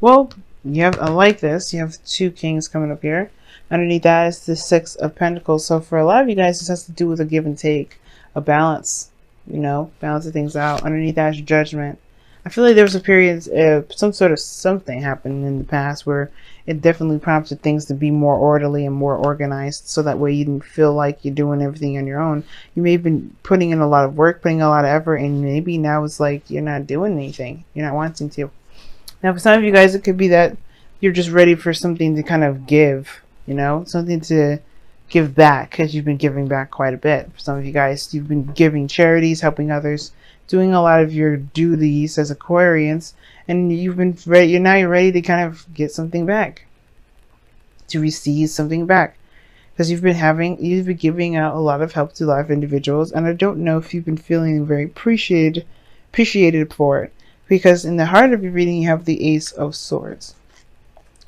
Well, you have, I like this. You have two kings coming up here. Underneath that is the Six of Pentacles. So for a lot of you guys, this has to do with a give and take, a balance, you know, balancing things out. Underneath that is Judgment. I feel like there was a period of some sort of something happened in the past where it definitely prompted things to be more orderly and more organized, so that way you didn't feel like you're doing everything on your own. You may have been putting in a lot of work, putting a lot of effort, and maybe now it's like you're not doing anything. You're not wanting to. Now, for some of you guys, it could be that you're just ready for something to kind of give, you know, something to give back, because you've been giving back quite a bit. For some of you guys, you've been giving charities, helping others, doing a lot of your duties as Aquarians, and you've been ready. You're ready to kind of get something back, to receive something back, because you've been giving out a lot of help to a lot of individuals, and I don't know if you've been feeling very appreciated for it. Because in the heart of your reading, you have the Ace of Swords,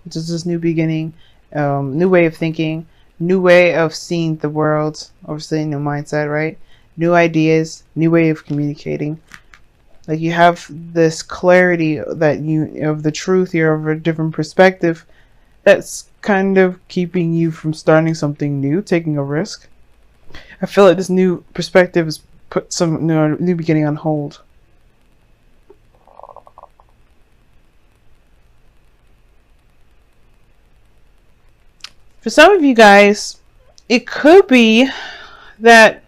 which is this new beginning, new way of thinking, new way of seeing the world, obviously new mindset, right? New ideas, new way of communicating. Like you have this clarity that of the truth here, of a different perspective, that's kind of keeping you from starting something new, taking a risk. I feel like this new perspective has put some new beginning on hold. For some of you guys, it could be that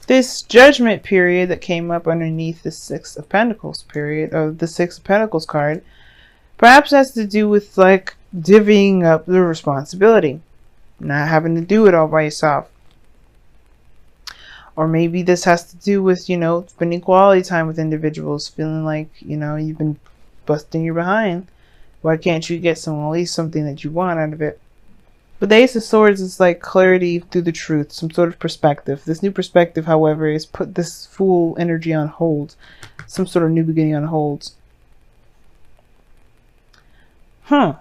this Judgment period that came up underneath the Six of Pentacles period, or the Six of Pentacles card, perhaps has to do with like divvying up the responsibility, not having to do it all by yourself. Or maybe this has to do with, you know, spending quality time with individuals, feeling like, you know, you've been busting your behind. Why can't you get at least something that you want out of it? But the Ace of Swords is like clarity through the truth, some sort of perspective. This new perspective, however, is put this full energy on hold. Some sort of new beginning on hold. Now,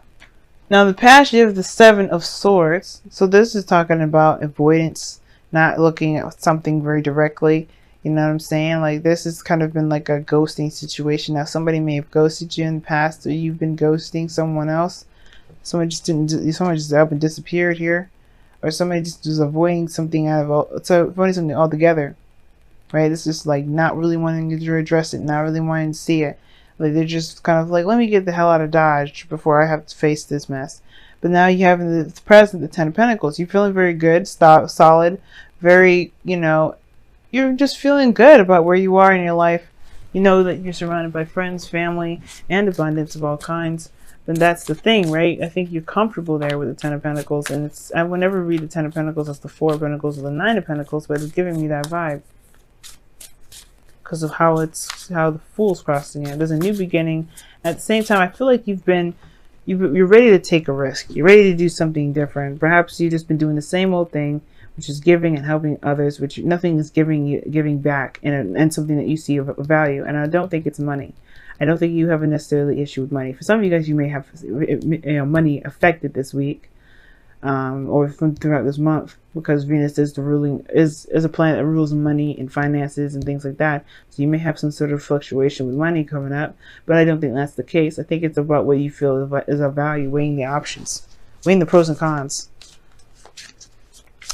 the past, you have the Seven of Swords. So this is talking about avoidance, not looking at something very directly. You know what I'm saying? Like this has kind of been like a ghosting situation. Now, somebody may have ghosted you in the past, or you've been ghosting someone else. Someone just up and disappeared here, or somebody just was avoiding something avoiding something altogether, right? It's just like not really wanting to address it, not really wanting to see it. Like they're just kind of like, let me get the hell out of Dodge before I have to face this mess. But now you have in the present the Ten of Pentacles. You're feeling very good, solid, very, you know, you're just feeling good about where you are in your life. You know that you're surrounded by friends, family, and abundance of all kinds. And that's the thing, right? I think you're comfortable there with the Ten of Pentacles, and I will never read the Ten of Pentacles as the Four of Pentacles or the Nine of Pentacles, but it's giving me that vibe because of how the Fool's crossing it. There's a new beginning. At the same time, I feel like you're ready to take a risk. You're ready to do something different. Perhaps you've just been doing the same old thing, which is giving and helping others, which nothing is giving back, and something that you see of value. And I don't think it's money. I don't think you have a necessarily issue with money. For some of you guys, you may have, you know, money affected this week, or throughout this month, because Venus is is a planet that rules money and finances and things like that. So you may have some sort of fluctuation with money coming up, but I don't think that's the case. I think it's about what you feel is of value, weighing the options, weighing the pros and cons.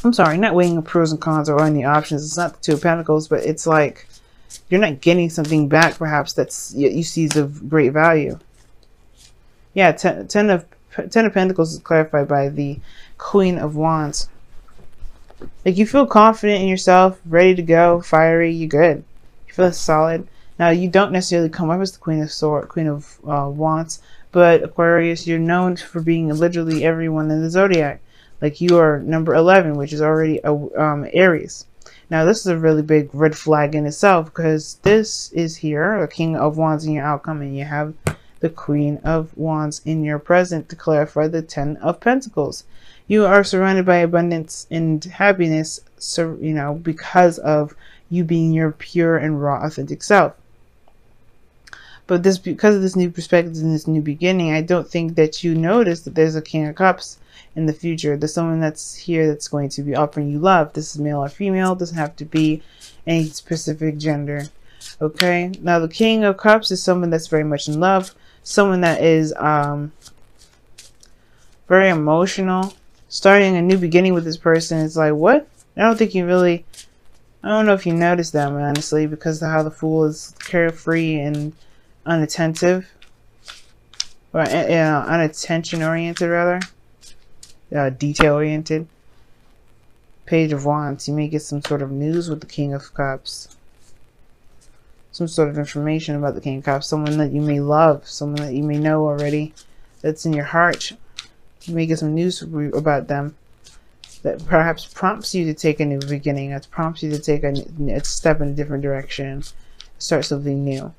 I'm sorry, not weighing the pros and cons or weighing the options. It's not the Two of Pentacles, but it's like you're not getting something back, perhaps, that's you see is of great value. Yeah, Ten of Pentacles is clarified by the Queen of Wands. Like you feel confident in yourself, ready to go, fiery. You're good. You feel solid. Now you don't necessarily come up as the Queen of Wands, but Aquarius, you're known for being literally everyone in the zodiac. Like you are number 11, which is already Aries. Now, this is a really big red flag in itself, because this is here, the King of Wands in your outcome, and you have the Queen of Wands in your present to clarify the Ten of Pentacles. You are surrounded by abundance and happiness, so, you know, because of you being your pure and raw, authentic self. But because of this new perspective and this new beginning, I don't think that you notice that there's a King of Cups in the future. There's someone that's here that's going to be offering you love. This is male or female. It doesn't have to be any specific gender. Okay? Now, the King of Cups is someone that's very much in love. someone that is very emotional. Starting a new beginning with this person is like, what? I don't think you really, I don't know if you noticed that, honestly, because of how the Fool is carefree and unattentive. Or unattention oriented, rather. Detail oriented. Page of Wands. You may get some sort of news with the King of Cups. Some sort of information about the King of Cups. Someone that you may love. Someone that you may know already. That's in your heart. You may get some news about them. That perhaps prompts you to take a new beginning. That prompts you to take a step in a different direction. Start something new.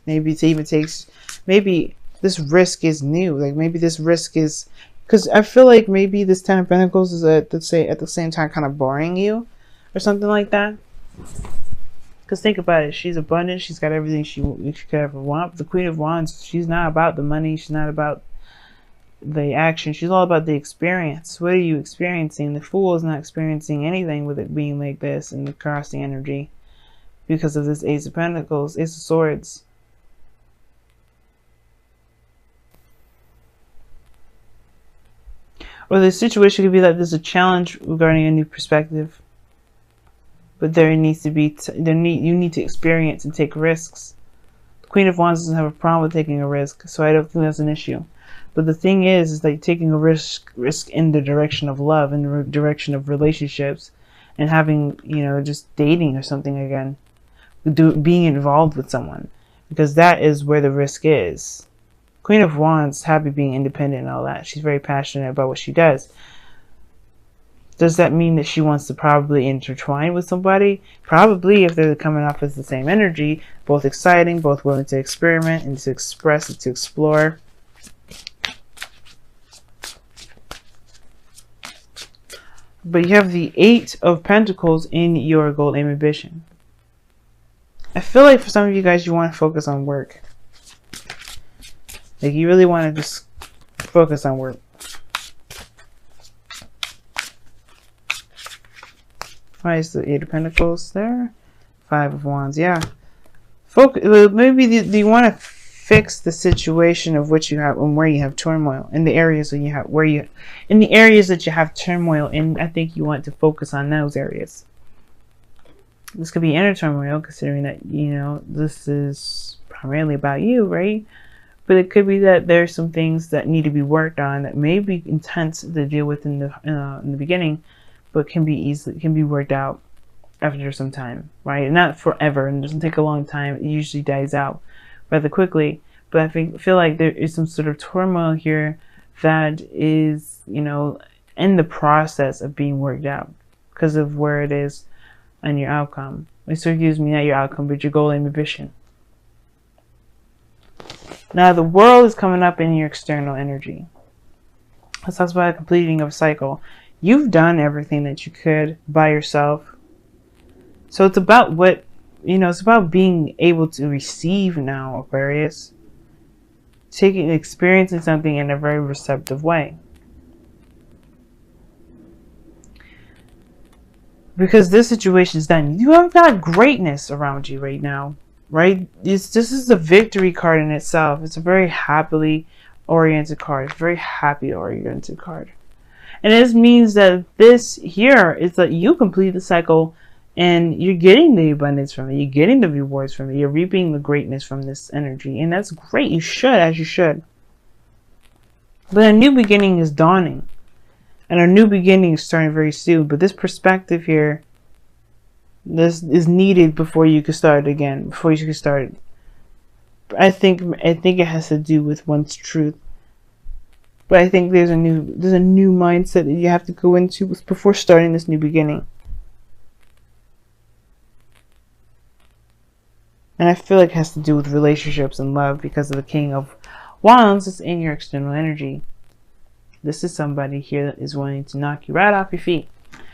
Maybe it even takes... Maybe this risk is new. Like maybe this risk is... Because I feel like maybe this Ten of Pentacles is at the same time kind of boring you. Or something like that. Because think about it. She's abundant. She's got everything she could ever want. But the Queen of Wands, she's not about the money. She's not about the action. She's all about the experience. What are you experiencing? The Fool is not experiencing anything with it being like this and the crossing energy. Because of this Ace of Pentacles. Ace of Swords. Or the situation could be that there's a challenge regarding a new perspective. But there needs to be, you need to experience and take risks. The Queen of Wands doesn't have a problem with taking a risk, so I don't think that's an issue. But the thing is that taking a risk in the direction of love, in the direction of relationships, and having, you know, just dating or something again. Being involved with someone. Because that is where the risk is. Queen of Wands, happy being independent and all that. She's very passionate about what she does. Does that mean that she wants to probably intertwine with somebody? Probably, if they're coming off as the same energy. Both exciting, both willing to experiment and to express and to explore. But you have the Eight of Pentacles in your goal aim ambition. I feel like for some of you guys, you want to focus on work. Like you really want to just focus on work. Why is the Eight of Pentacles there? Five of Wands, yeah. Focus. Maybe do you want to fix the situation of what you have and where you have turmoil in the areas that you have in the areas that you have turmoil in. I think you want to focus on those areas. This could be inner turmoil, considering that, you know, this is primarily about you, right? But it could be that there's some things that need to be worked on that may be intense to deal with in the beginning, but can be worked out after some time, right? Not forever, and it doesn't take a long time. It usually dies out rather quickly. But I feel like there is some sort of turmoil here that is, you know, in the process of being worked out because of where it is and your outcome. So excuse me, not your outcome, but your goal and ambition. Now the World is coming up in your external energy. This talks about a completing of a cycle. You've done everything that you could by yourself. So it's about what, you know, it's about being able to receive now, Aquarius. Experiencing something in a very receptive way. Because this situation is done. You have got greatness around you right now. Right? This is a victory card in itself. It's a very happily oriented card. It's a very happy oriented card. And this means that this here is that you complete the cycle and you're getting the abundance from it. You're getting the rewards from it. You're reaping the greatness from this energy. And that's great. You should, as you should. But a new beginning is dawning. And a new beginning is starting very soon. But this perspective here, this is needed before you can start again. Before you can start. I think it has to do with one's truth. But I think there's a new mindset that you have to go into before starting this new beginning. And I feel like it has to do with relationships and love because of the King of Wands is in your external energy. This is somebody here that is wanting to knock you right off your feet.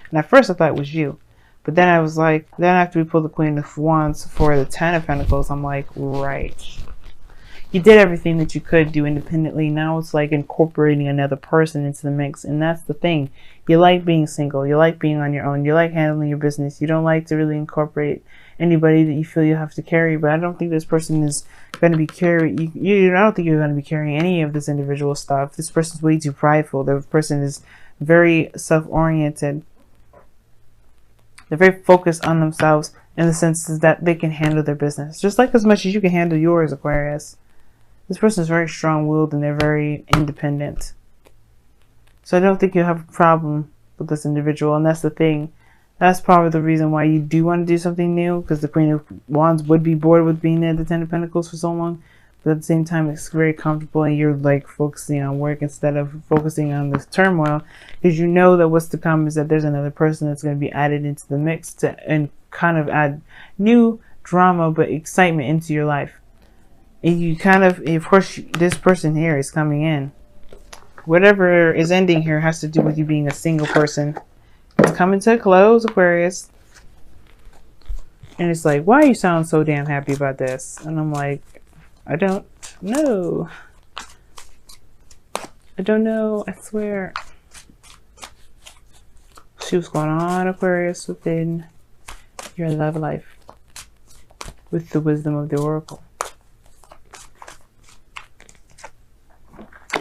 And at first I thought it was you. But then I was like, then after we pulled the Queen of Wands for the Ten of Pentacles, I'm like, right. You did everything that you could do independently. Now it's like incorporating another person into the mix. And that's the thing. You like being single. You like being on your own. You like handling your business. You don't like to really incorporate anybody that you feel you have to carry. But I don't think this person is going to be carrying. I don't think you're going to be carrying any of this individual stuff. This person's way too prideful. The person is very self-oriented. They're very focused on themselves in the sense that they can handle their business just like as much as you can handle yours, Aquarius. This person is very strong-willed and they're very independent. So I don't think you'll have a problem with this individual, and that's the thing. That's probably the reason why you do want to do something new, because the Queen of Wands would be bored with being at the Ten of Pentacles for so long. But at the same time, it's very comfortable and you're like focusing on work instead of focusing on this turmoil, because you know that what's to come is that there's another person that's going to be added into the mix and kind of add new drama but excitement into your life. And you kind of course, this person here is coming in. Whatever is ending here has to do with you being a single person. It's coming to a close, Aquarius. And it's like, why you sound so damn happy about this? And I'm like, I don't know. I don't know, I swear. See what's going on, Aquarius, within your love life with the wisdom of the Oracle.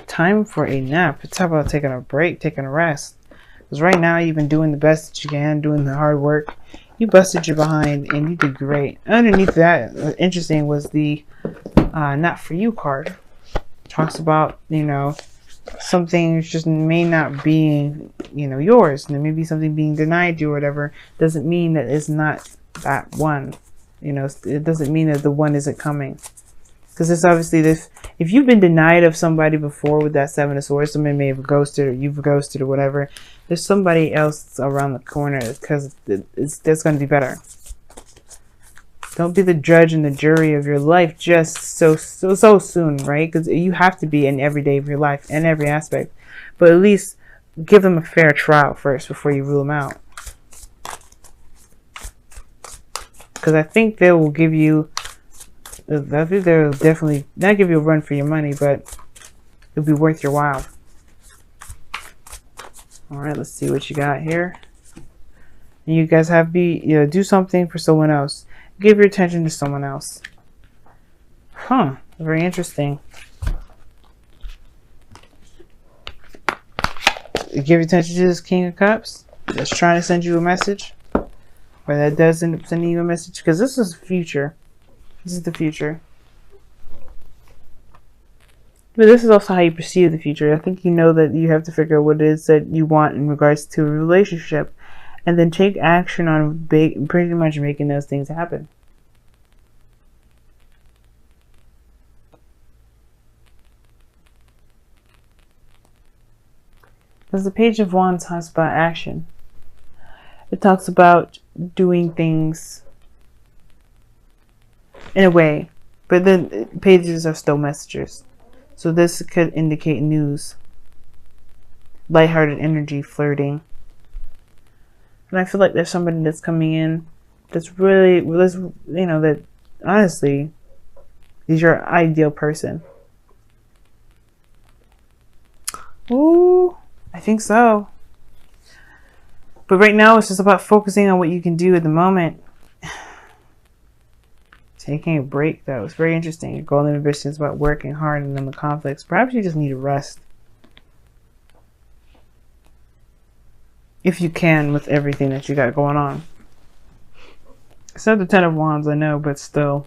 Time for a nap. It's about taking a break, taking a rest. Because right now you've been doing the best that you can, doing the hard work. You busted your behind and you did great. Underneath that, interesting was the not for you card. Talks about, you know, some things just may not be, you know, yours. And there may be something being denied you or whatever. Doesn't mean that it's not that one. You know, it doesn't mean that the one isn't coming. Because it's obviously this, if you've been denied of somebody before with that Seven of Swords, somebody may have ghosted or you've ghosted or whatever, there's somebody else around the corner because that's going to be better. Don't be the judge and the jury of your life just so soon, right? Because you have to be in every day of your life and every aspect. But at least give them a fair trial first before you rule them out. Because I think they will give you, I think they'll definitely not give you a run for your money, but it'll be worth your while. All right, let's see what you got here. And you guys have do something for someone else. Give your attention to someone else. Huh? Very interesting. Give your attention to this King of Cups that's trying to send you a message, or that does end up sending you a message, because this is the future. This is the future. But this is also how you perceive the future. I think you know that you have to figure out what it is that you want in regards to a relationship, and then take action on pretty much making those things happen. Because the Page of Wands talks about action. It talks about doing things in a way, but then pages are still messages. So this could indicate news, lighthearted energy, flirting. And I feel like there's somebody that's coming in that's really, you know, that honestly is your ideal person. Ooh, I think so. But right now it's just about focusing on what you can do at the moment. Taking a break, though. It's very interesting. Your golden ambition is about working hard and then the conflicts. Perhaps you just need a rest. If you can, with everything that you got going on. It's not the Ten of Wands, I know, but still.